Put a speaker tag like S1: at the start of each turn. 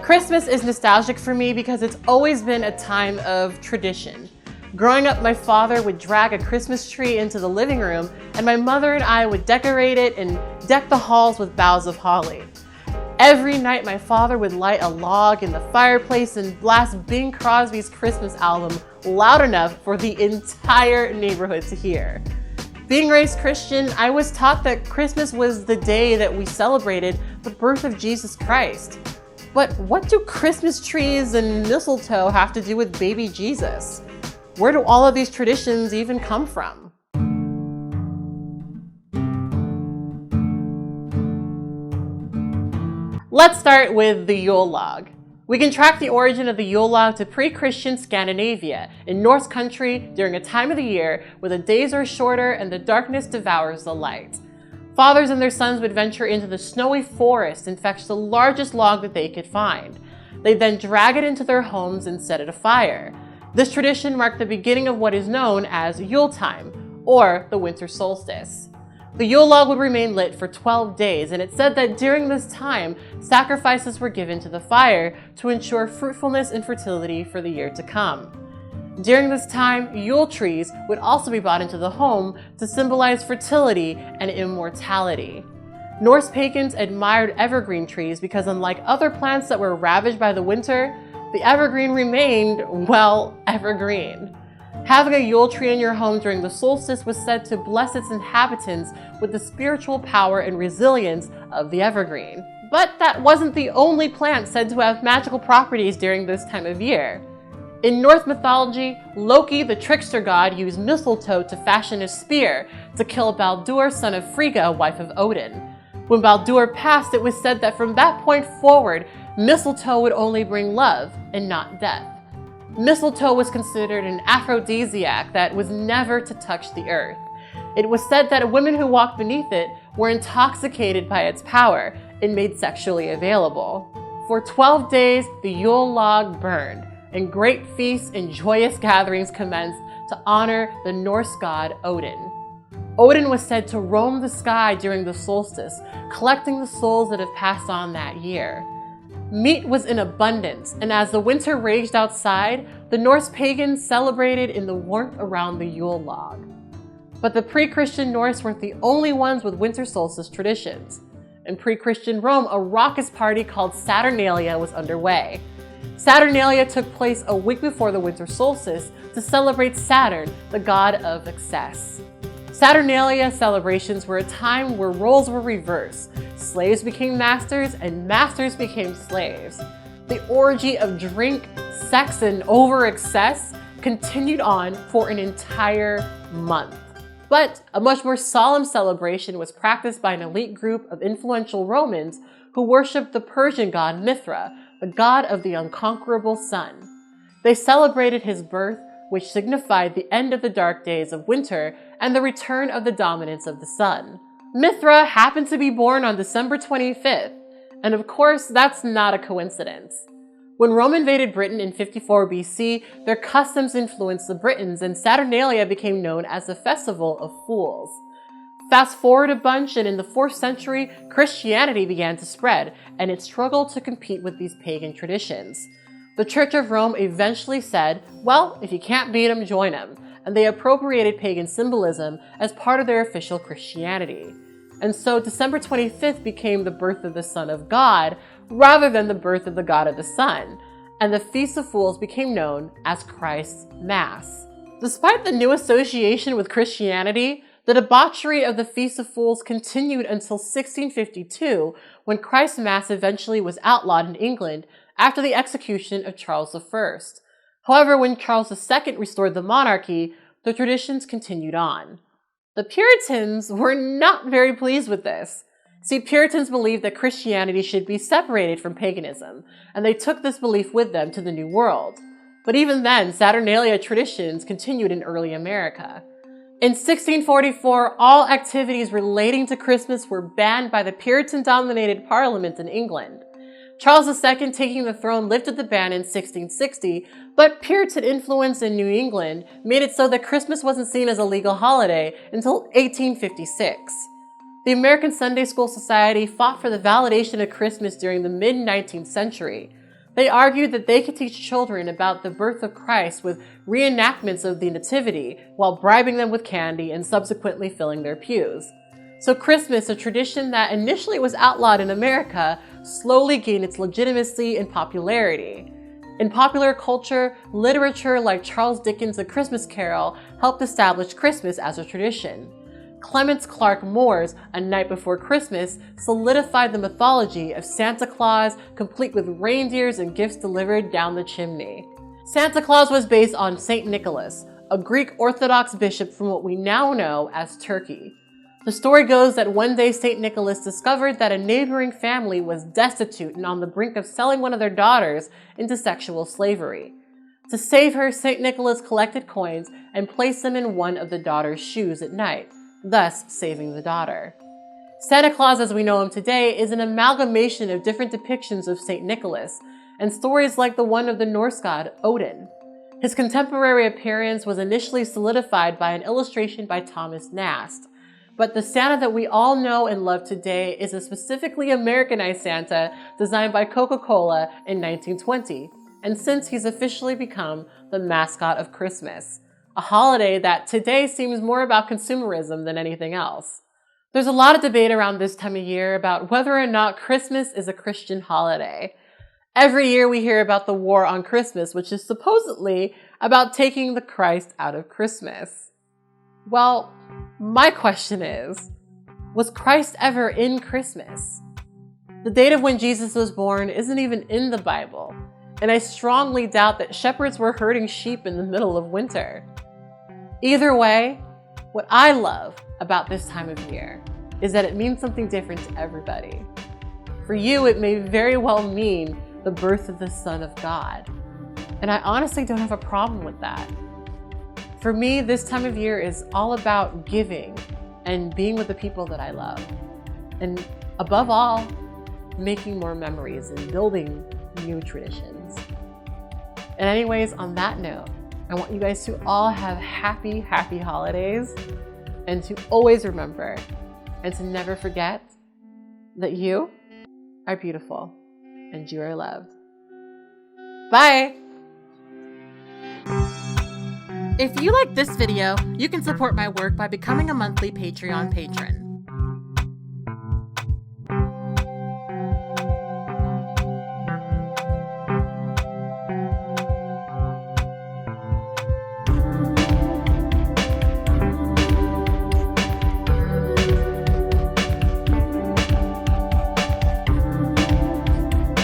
S1: Christmas is nostalgic for me because it's always been a time of tradition. Growing up, my father would drag a Christmas tree into the living room, and my mother and I would decorate it and deck the halls with boughs of holly. Every night, my father would light a log in the fireplace and blast Bing Crosby's Christmas album loud enough for the entire neighborhood to hear. Being raised Christian, I was taught that Christmas was the day that we celebrated the birth of Jesus Christ. But what do Christmas trees and mistletoe have to do with baby Jesus? Where do all of these traditions even come from? Let's start with the Yule log. We can track the origin of the Yule log to pre-Christian Scandinavia in Norse country during a time of the year where the days are shorter and the darkness devours the light. Fathers and their sons would venture into the snowy forest and fetch the largest log that they could find. They'd then drag it into their homes and set it afire. This tradition marked the beginning of what is known as Yule time, or the winter solstice. The Yule log would remain lit for 12 days, and it said that during this time, sacrifices were given to the fire to ensure fruitfulness and fertility for the year to come. During this time, Yule trees would also be brought into the home to symbolize fertility and immortality. Norse pagans admired evergreen trees because, unlike other plants that were ravaged by the winter, the evergreen remained, well, evergreen. Having a Yule tree in your home during the solstice was said to bless its inhabitants with the spiritual power and resilience of the evergreen. But that wasn't the only plant said to have magical properties during this time of year. In Norse mythology, Loki, the trickster god, used mistletoe to fashion a spear to kill Baldur, son of Frigga, wife of Odin. When Baldur passed, it was said that from that point forward, mistletoe would only bring love and not death. Mistletoe was considered an aphrodisiac that was never to touch the earth. It was said that women who walked beneath it were intoxicated by its power and made sexually available. For 12 days, the Yule log burned, and great feasts and joyous gatherings commenced to honor the Norse god Odin. Odin was said to roam the sky during the solstice, collecting the souls that have passed on that year. Meat was in abundance, and as the winter raged outside, the Norse pagans celebrated in the warmth around the Yule log. But the pre-Christian Norse weren't the only ones with winter solstice traditions. In pre-Christian Rome, a raucous party called Saturnalia was underway. Saturnalia took place a week before the winter solstice to celebrate Saturn, the god of excess. Saturnalia celebrations were a time where roles were reversed. Slaves became masters and masters became slaves. The orgy of drink, sex, and over-excess continued on for an entire month. But a much more solemn celebration was practiced by an elite group of influential Romans who worshipped the Persian god Mithra, the god of the unconquerable sun. They celebrated his birth, which signified the end of the dark days of winter and the return of the dominance of the sun. Mithra happened to be born on December 25th, and of course, that's not a coincidence. When Rome invaded Britain in 54 BC, their customs influenced the Britons, and Saturnalia became known as the Festival of Fools. Fast forward a bunch, and in the 4th century, Christianity began to spread, and it struggled to compete with these pagan traditions. The Church of Rome eventually said, well, if you can't beat them, join them, and they appropriated pagan symbolism as part of their official Christianity. And so December 25th became the birth of the Son of God, rather than the birth of the God of the Sun, and the Feast of Fools became known as Christ's Mass. Despite the new association with Christianity, the debauchery of the Feast of Fools continued until 1652, when Christ's Mass eventually was outlawed in England after the execution of Charles I. However, when Charles II restored the monarchy, the traditions continued on. The Puritans were not very pleased with this. See, Puritans believed that Christianity should be separated from paganism, and they took this belief with them to the New World. But even then, Saturnalia traditions continued in early America. In 1644, all activities relating to Christmas were banned by the Puritan-dominated Parliament in England. Charles II, taking the throne, lifted the ban in 1660, but Puritan influence in New England made it so that Christmas wasn't seen as a legal holiday until 1856. The American Sunday School Society fought for the validation of Christmas during the mid-19th century. They argued that they could teach children about the birth of Christ with reenactments of the Nativity while bribing them with candy and subsequently filling their pews. So Christmas, a tradition that initially was outlawed in America, slowly gained its legitimacy and popularity. In popular culture, literature like Charles Dickens' A Christmas Carol helped establish Christmas as a tradition. Clements Clark Moore's A Night Before Christmas solidified the mythology of Santa Claus, complete with reindeers and gifts delivered down the chimney. Santa Claus was based on Saint Nicholas, a Greek Orthodox bishop from what we now know as Turkey. The story goes that one day Saint Nicholas discovered that a neighboring family was destitute and on the brink of selling one of their daughters into sexual slavery. To save her, Saint Nicholas collected coins and placed them in one of the daughter's shoes at night, thus saving the daughter. Santa Claus as we know him today is an amalgamation of different depictions of Saint Nicholas and stories like the one of the Norse god Odin. His contemporary appearance was initially solidified by an illustration by Thomas Nast, but the Santa that we all know and love today is a specifically Americanized Santa designed by Coca-Cola in 1920, and since he's officially become the mascot of Christmas, a holiday that today seems more about consumerism than anything else. There's a lot of debate around this time of year about whether or not Christmas is a Christian holiday. Every year we hear about the war on Christmas, which is supposedly about taking the Christ out of Christmas. Well, my question is, was Christ ever in Christmas? The date of when Jesus was born isn't even in the Bible, and I strongly doubt that shepherds were herding sheep in the middle of winter. Either way, what I love about this time of year is that it means something different to everybody. For you, it may very well mean the birth of the Son of God, and I honestly don't have a problem with that. For me, this time of year is all about giving and being with the people that I love, and above all, making more memories and building new traditions. And anyways, on that note, I want you guys to all have happy holidays, and to always remember and to never forget that you are beautiful and you are loved. Bye! If you like this video, you can support my work by becoming a monthly Patreon patron.